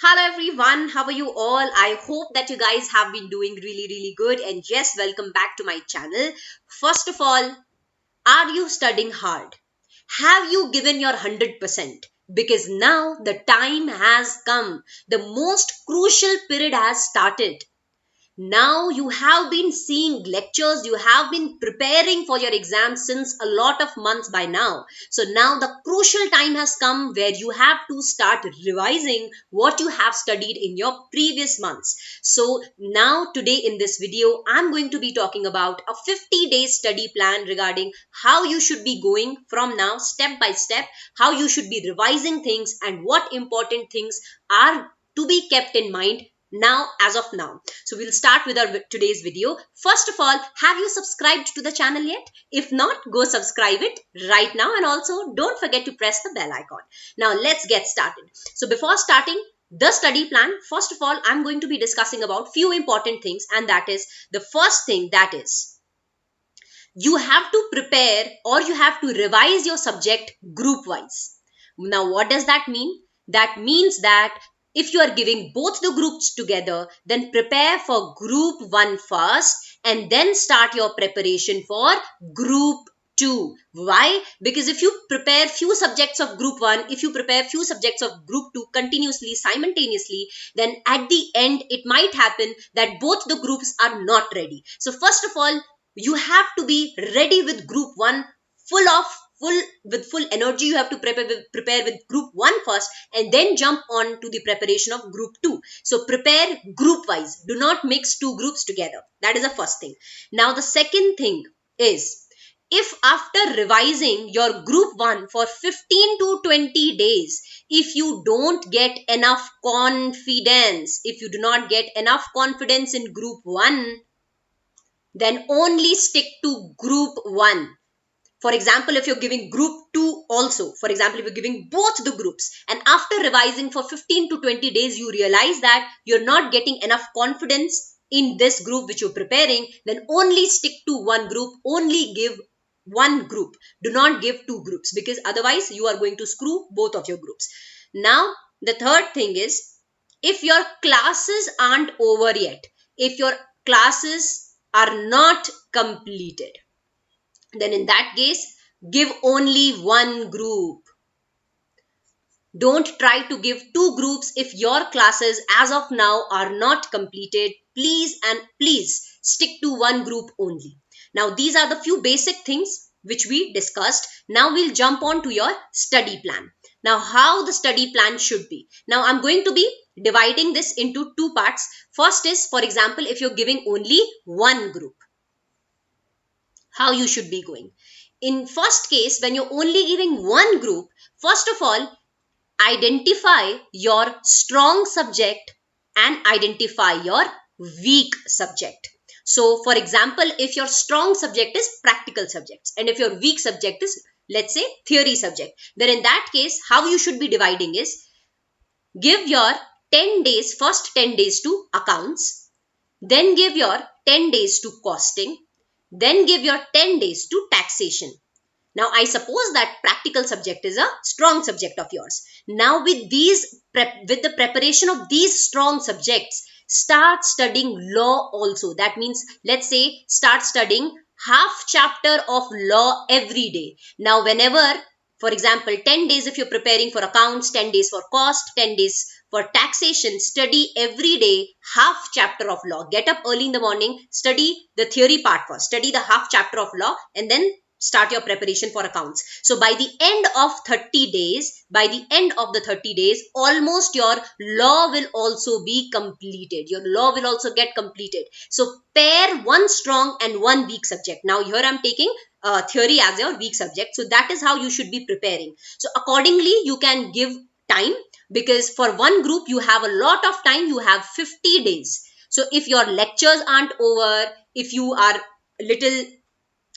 Hello everyone, how are you all? I hope that you guys have been doing really good, and yes, welcome back to my channel. First of all, are you studying hard? Have you given your 100%? Because now the time has come. The most crucial period has started. Now you have been seeing lectures, you have been preparing for your exams since a lot of months by now. So now the crucial time has come where you have to start revising what you have studied in your previous months. So now today in this video, I'm going to be talking about a 50-day study plan regarding how you should be going from now step by step, how you should be revising things, and what important things are to be kept in mind now as of now. So we'll start with our today's video. First of all, have you subscribed to the channel yet? If not, go subscribe it right now, and also don't forget to press the bell icon. Now let's get started. So before starting the study plan, first of all, I'm going to be discussing about few important things, and that is the first thing, that is you have to prepare or you have to revise your subject group wise. Now what does that mean? That means that if you are giving both the groups together, then prepare for group 1 first and then start your preparation for group 2. Why? Because if you prepare few subjects of group 1, if you prepare few subjects of group 2 continuously, simultaneously, then at the end it might happen that both the groups are not ready. So first of all, you have to be ready with group 1, with full energy. You have to prepare with group 1 first and then jump on to the preparation of group 2. So prepare group wise, do not mix two groups together. That is the first thing. Now the second thing is, if after revising your group 1 for 15 to 20 days, if you don't get enough confidence, if you do not get enough confidence in group 1, then only stick to group 1. For example, if you're giving group 2 also, for example, if you're giving both the groups, and after revising for 15 to 20 days, you realize that you're not getting enough confidence in this group which you're preparing, then only stick to one group, only give one group. Do not give two groups, because otherwise you are going to screw both of your groups. Now, the third thing is, if your classes aren't over yet, if your classes are not completed, then in that case, give only one group. Don't try to give two groups if your classes as of now are not completed. Please and please stick to one group only. Now, these are the few basic things which we discussed. Now we'll jump on to your study plan. Now, how the study plan should be. Now, I'm going to be dividing this into two parts. First is, for example, if you're giving only one group, how you should be going. In first case, when you're only giving one group, first of all, identify your strong subject and identify your weak subject. So for example, if your strong subject is practical subjects and if your weak subject is, let's say, theory subject, then in that case, how you should be dividing is, give your 10 days, first 10 days to accounts, then give your 10 days to costing, then give your 10 days to taxation. Now, I suppose that practical subject is a strong subject of yours. Now, with the preparation of these strong subjects, start studying law also. That means, let's say, start studying half chapter of law every day. Now, whenever, for example, 10 days if you're preparing for accounts, 10 days for cost, 10 days for taxation, study every day half chapter of law. Get up early in the morning, study the theory part first, study the half chapter of law, and then start your preparation for accounts. So by the end of 30 days, almost your law will also be completed. Your law will also get completed. So pair one strong and one weak subject. Now here I'm taking theory as your weak subject. So that is how you should be preparing. So accordingly, you can give time, because for one group, you have a lot of time. You have 50 days. So if your lectures aren't over, if you are a little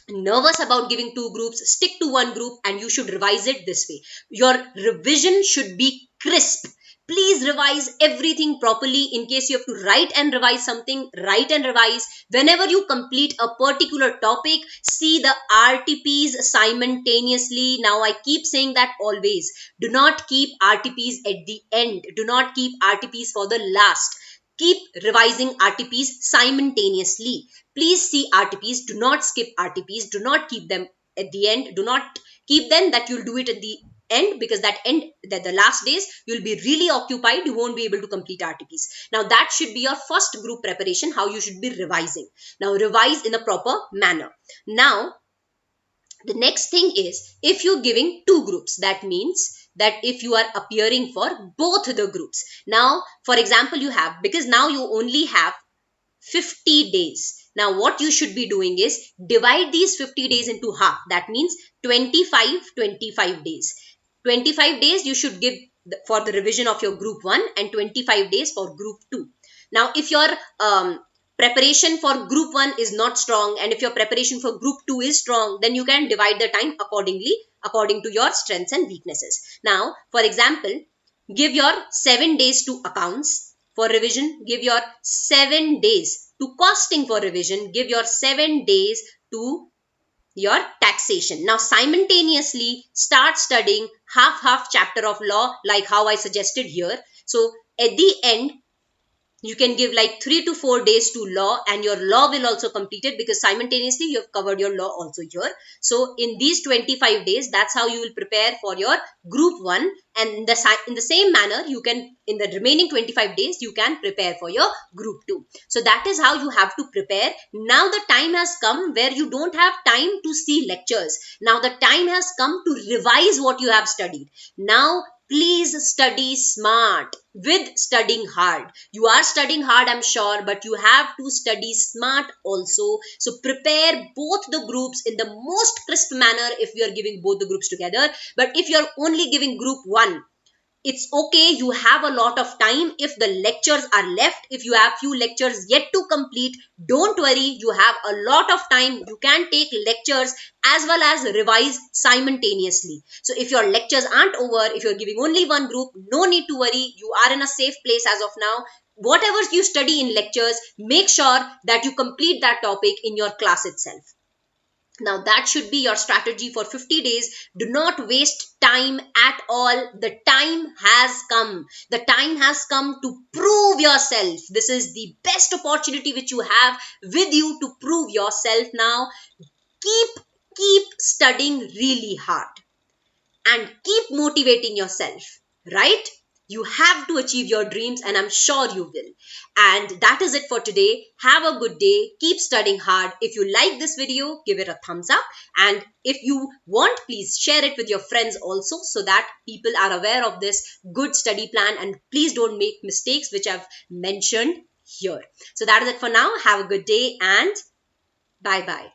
nervous about giving two groups, stick to one group and you should revise it this way. Your revision should be crisp. Please revise everything properly. In case you have to write and revise something, write and revise. Whenever you complete a particular topic, see the RTPs simultaneously. Now I keep saying that always. Do not keep RTPs at the end. Do not keep RTPs for the last. Keep revising RTPs simultaneously. Please see RTPs. Do not skip RTPs. Do not keep them at the end. Do not keep them that you'll do it at the end, because that the last days you'll be really occupied, you won't be able to complete RTPs. Now that should be your first group preparation, how you should be revising. Now revise in a proper manner. Now the next thing is, if you're giving two groups, that means that if you are appearing for both the groups. Now for example, you have, because now you only have 50 days. Now what you should be doing is divide these 50 days into half. That means 25 days. 25 days you should give for the revision of your group 1 and 25 days for group 2. Now if your preparation for group 1 is not strong and if your preparation for group 2 is strong, then you can divide the time accordingly according to your strengths and weaknesses. Now for example, give your 7 days to accounts for revision, give your 7 days to costing for revision, give your 7 days to your taxation. Now simultaneously start studying half chapter of law, like how I suggested here. So at the end, you can give like 3 to 4 days to law, and your law will also complete it, because simultaneously you have covered your law also here. So in these 25 days, that's how you will prepare for your group 1, and in the same manner you can, in the remaining 25 days, you can prepare for your group 2. So that is how you have to prepare. Now the time has come where you don't have time to see lectures. Now the time has come to revise what you have studied. Now please study smart with studying hard. You are studying hard, I'm sure, but you have to study smart also. So prepare both the groups in the most crisp manner if you are giving both the groups together. But if you're only giving group 1, it's okay, you have a lot of time. If the lectures are left, if you have few lectures yet to complete, don't worry, you have a lot of time. You can take lectures as well as revise simultaneously. So if your lectures aren't over, if you're giving only one group, no need to worry, you are in a safe place as of now. Whatever you study in lectures, make sure that you complete that topic in your class itself. Now that should be your strategy for 50 days. Do not waste time at all. The time has come. The time has come to prove yourself. This is the best opportunity which you have with you to prove yourself. Now keep studying really hard and keep motivating yourself, right? You have to achieve your dreams, and I'm sure you will. And that is it for today. Have a good day. Keep studying hard. If you like this video, give it a thumbs up. And if you want, please share it with your friends also, so that people are aware of this good study plan. And please don't make mistakes which I've mentioned here. So that is it for now. Have a good day and bye-bye.